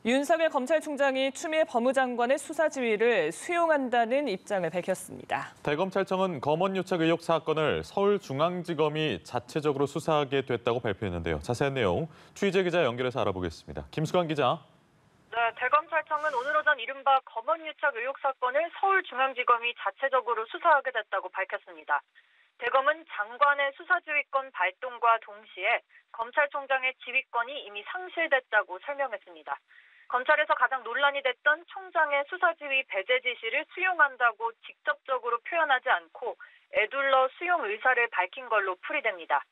윤석열 검찰총장이 추미애 법무장관의 수사 지휘를 수용한다는 입장을 밝혔습니다. 대검찰청은 검언유착 의혹 사건을 서울중앙지검이 자체적으로 수사하게 됐다고 발표했는데요. 자세한 내용 취재 기자 연결해서 알아보겠습니다. 김수관 기자. 네, 대검찰청은 오늘 오전 이른바 검언유착 의혹 사건을 서울중앙지검이 자체적으로 수사하게 됐다고 밝혔습니다. 대검은 장관의 수사지휘권 발동과 동시에 검찰총장의 지휘권이 이미 상실됐다고 설명했습니다. 검찰에서 가장 논란이 됐던 총장의 수사지휘 배제 지시를 수용한다고 직접적으로 표현하지 않고 에둘러 수용 의사를 밝힌 걸로 풀이됩니다.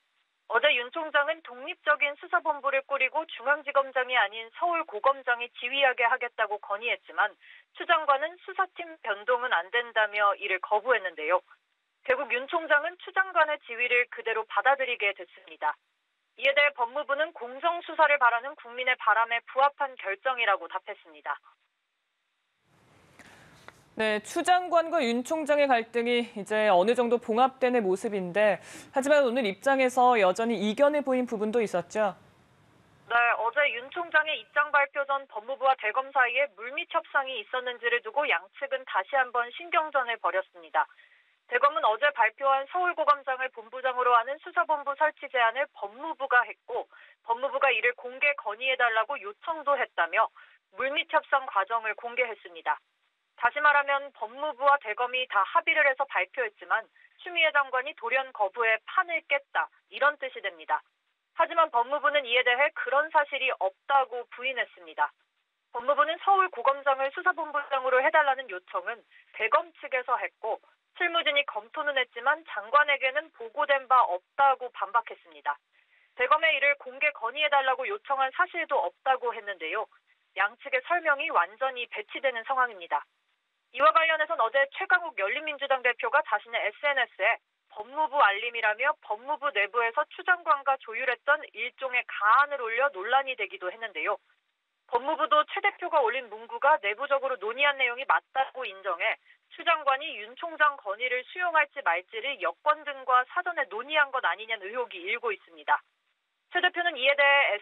어제 윤 총장은 독립적인 수사본부를 꾸리고 중앙지검장이 아닌 서울고검장이 지휘하게 하겠다고 건의했지만 추 장관은 수사팀 변동은 안 된다며 이를 거부했는데요. 결국 윤 총장은 추 장관의 지휘를 그대로 받아들이게 됐습니다. 이에 대해 법무부는 공정수사를 바라는 국민의 바람에 부합한 결정이라고 답했습니다. 네, 추 장관과 윤 총장의 갈등이 이제 어느 정도 봉합되는 모습인데 하지만 오늘 입장에서 여전히 이견을 보인 부분도 있었죠. 네, 어제 윤 총장의 입장 발표 전 법무부와 대검 사이에 물밑 협상이 있었는지를 두고 양측은 다시 한번 신경전을 벌였습니다. 대검은 어제 발표한 서울고검장을 본부장으로 하는 수사본부 설치 제안을 법무부가 했고 법무부가 이를 공개 건의해달라고 요청도 했다며 물밑 협상 과정을 공개했습니다. 다시 말하면 법무부와 대검이 다 합의를 해서 발표했지만 추미애 장관이 돌연 거부해 판을 깼다 이런 뜻이 됩니다. 하지만 법무부는 이에 대해 그런 사실이 없다고 부인했습니다. 법무부는 서울고검장을 수사본부장으로 해달라는 요청은 대검 측에서 했고 실무진이 검토는 했지만 장관에게는 보고된 바 없다고 반박했습니다. 대검에 이를 공개 건의해달라고 요청한 사실도 없다고 했는데요. 양측의 설명이 완전히 배치되는 상황입니다. 이와 관련해서는 어제 최강욱 열린민주당 대표가 자신의 SNS에 법무부 알림이라며 법무부 내부에서 추 장관과 조율했던 일종의 가안을 올려 논란이 되기도 했는데요. 법무부도 최 대표가 올린 문구가 내부적으로 논의한 내용이 맞다고 인정해 추 장관이 윤 총장 건의를 수용할지 말지를 여권 등과 사전에 논의한 것 아니냐는 의혹이 일고 있습니다. 최 대표는 이에 대해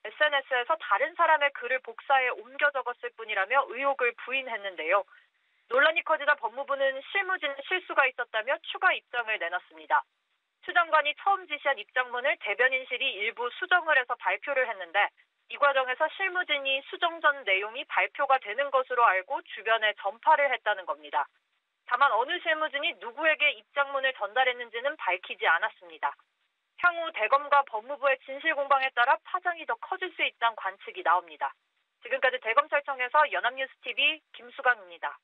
SNS에서 다른 사람의 글을 복사해 옮겨 적었을 뿐이라며 의혹을 부인했는데요. 논란이 커지다 법무부는 실무진의 실수가 있었다며 추가 입장을 내놨습니다. 추 장관이 처음 지시한 입장문을 대변인실이 일부 수정을 해서 발표를 했는데 이 과정에서 실무진이 수정 전 내용이 발표가 되는 것으로 알고 주변에 전파를 했다는 겁니다. 다만 어느 실무진이 누구에게 입장문을 전달했는지는 밝히지 않았습니다. 향후 대검과 법무부의 진실 공방에 따라 파장이 더 커질 수 있다는 관측이 나옵니다. 지금까지 대검찰청에서 연합뉴스TV 김수강입니다.